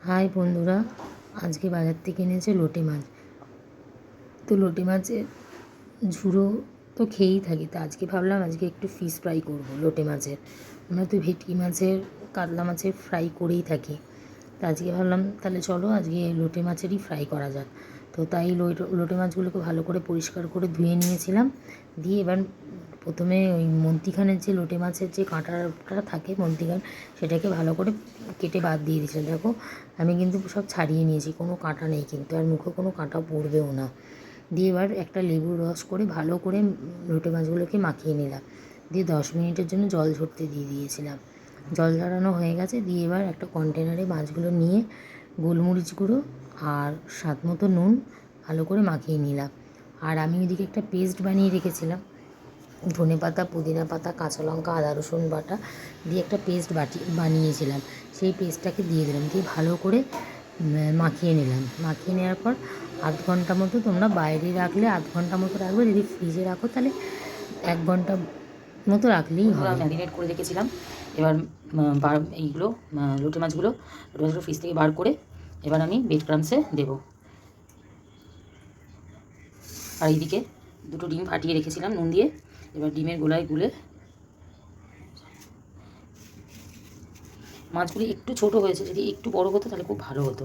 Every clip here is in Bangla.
হাই বন্ধুরা, আজকে বাজার থেকে এনেছে লোটে মাছ। তো লোটে মাছের ঝুড়ো তো খেয়েই থাকি, তো আজকে ভাবলাম আজকে একটু ফিশ ফ্রাই করব লোটে মাছের। আমরা তো ভেটকি মাছের, কাতলা মাছের ফ্রাই করেই থাকি। তো আজকে ভাবলাম তাহলে চলো আজকে লোটে মাছেরই ফ্রাই করা যাক। তো তাই লোটে মাছগুলোকে ভালো করে পরিষ্কার করে ধুয়ে নিয়েছিলাম। দিয়ে এবার প্রথমে ওই মন্তিখানের যে লোটে মাছের যে কাঁটাটা থাকে মন্তিখান, সেটাকে ভালো করে কেটে বাদ দিয়ে দিয়েছিলাম। দেখো আমি কিন্তু সব ছাড়িয়ে নিয়েছি, কোনো কাঁটা নেই কিন্তু, আর মুখে কোনো কাঁটা পড়বেও না। দিয়ে এবার একটা লেবুর রস করে ভালো করে লোটে মাছগুলোকে মাখিয়ে নিলাম। দিয়ে 10 মিনিটের জন্য জল ঝরতে দিয়ে দিয়েছিলাম। জল ঝরানো হয়ে গেছে। দিয়ে এবার একটা কন্টেনারে মাছগুলো নিয়ে গোলমরিচ গুঁড়ো আর স্বাদ মতো নুন ভালো করে মাখিয়ে নিলাম। আর আমি ওইদিকে একটা পেস্ট বানিয়ে রেখেছিলাম, ধনে পাতা, পুদিনা পাতা, কাঁচা লঙ্কা, আদা রসুন বাটা দিয়ে একটা পেস্ট বানিয়েছিলাম। সেই পেস্টটাকে দিয়ে দিলাম, দিয়ে ভালো করে মাখিয়ে নিলাম। মাখিয়ে নেওয়ার পর আধ ঘন্টা মতো তোমরা বাইরে রাখলে, আধ ঘন্টা মতো রাখবে। যদি ফ্রিজে রাখো তাহলে 1 ঘন্টা মতো রাখলেই হবে। ম্যারিনেট করে রেখেছিলাম। এবার এইগুলো লোটে মাছগুলো ফ্রিজ থেকে বার করে এবার আমি ব্রেড ক্রাম্বসে দেবো। আর এইদিকে 2টো ডিম ফাটিয়ে রেখেছিলাম নুন দিয়ে। এবার ডিমের গোলায় গুলে মাছগুলি একটু ছোট হয়েছে, যদি একটু বড় হতো তাহলে খুব ভালো হতো।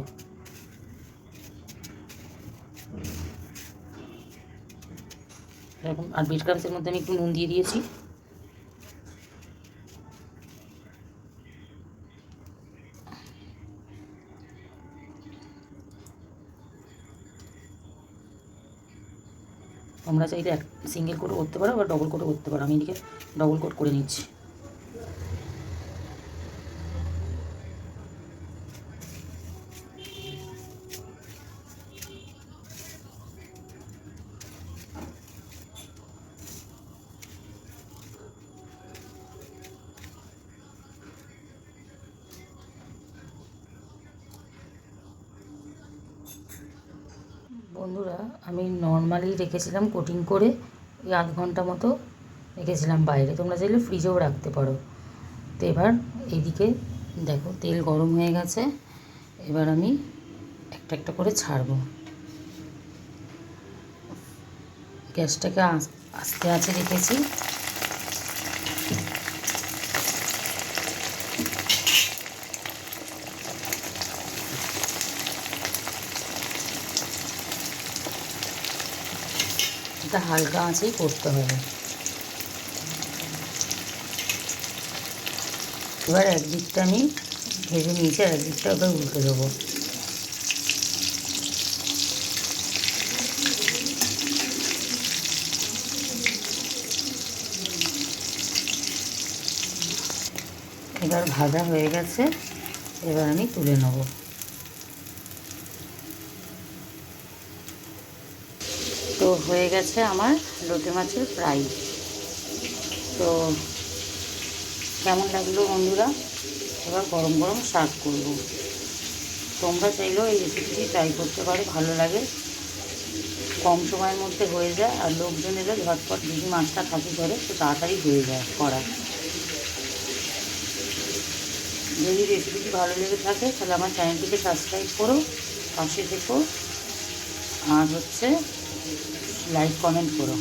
এরকম। আর ব্রেড ক্রাম্বসের মধ্যে আমি একটু নুন দিয়ে দিয়েছি। তোমরা চাইলে সিঙ্গেল কোটও করতে পারো বা ডবল কোটও করতে পারো। আমি এদিকে ডবল কোট করে নিচ্ছি। বন্ধুরা, আমি নর্মালি রেখেছিলাম কোটিং করে, ওই আধ ঘন্টা মতো রেখেছিলাম বাইরে। তোমরা চাইলে ফ্রিজেও রাখতে পারো। তো এবার এইদিকে দেখো তেল গরম হয়ে গেছে। এবার আমি একটা একটা করে ছাড়বো। গ্যাসটাকে আস্তে আস্তে রেখেছি। এটা হালকা আঁচেই করতে হবে। এবার একদিকটা আমি ভেজে নিয়েছি, আর একদিকটা ওটা উল্টে দেবো। এবার ভাজা হয়ে গেছে, এবার আমি তুলে নেব। তো হয়ে গেছে আমার লোটে মাছের ফ্রাই। তো কেমন লাগলো বন্ধুরা? এবার গরম গরম সার্ভ করব। তোমরা চাইলেও এই রেসিপিটি ট্রাই করতে পারো, ভালো লাগে। কম সময়ের মধ্যে হয়ে যায়, আর লোকজন এলে ঝটপট, যদি মাছটা থাকে করে তো তাড়াতাড়ি হয়ে যায় করা। যদি রেসিপিটি ভালো লেগে থাকে তাহলে আমার চ্যানেলটিকে সাবস্ক্রাইব করো, পাশে থেকো, আর লাইক কমেন্ট করো।